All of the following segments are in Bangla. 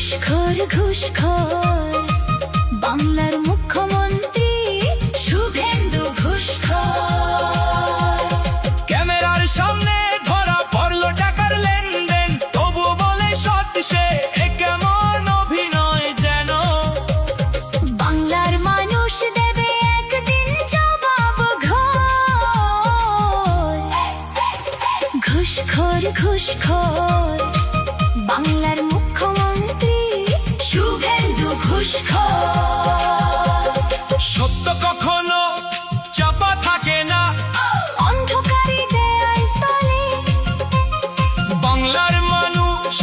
ঘুষখোর ঘুষখোর বাংলার মুখ্যমন্ত্রী শুভেন্দু ঘুষখোর। ক্যামেরার সামনে ধরা পড়লো টাকার লেনদেন, তবু বলে সৎ সে, এ কেমন অভিনয় যেন। বাংলার মানুষ দেবে একদিন জবাব ঘোর। ঘুষখোর ঘুষখোর বাংলার মুখ্যমন্ত্রী শুভেন্দু ঘুষখোর। সত্য কখনো চাপা থাকে না, অন্ধকারে দেয়াল তলে বাংলার মানুষ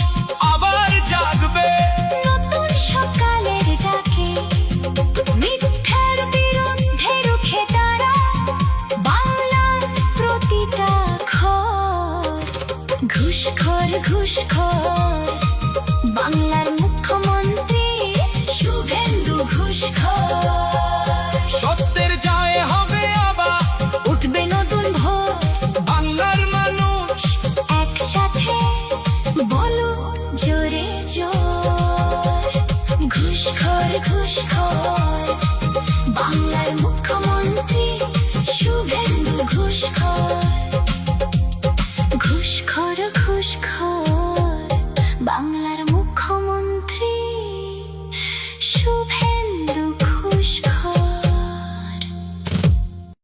আবার জাগবে নতুন সকালের ডাকে। মিথ্যার বিরুদ্ধে রুখে তারা বাংলার প্রতিটা ঘর। ঘুষখোর ঘুষখোর বাংলার মুখ্যমন্ত্রী শুভেন্দু ঘুষখোর। সত্যের জয় হবে আবার, উঠবে নতুন ভোর, বাংলার মানুষ একসাথে বলুন জোরে জোর। ঘুষখোর ঘুষখোর বাংলার মুখ্যমন্ত্রী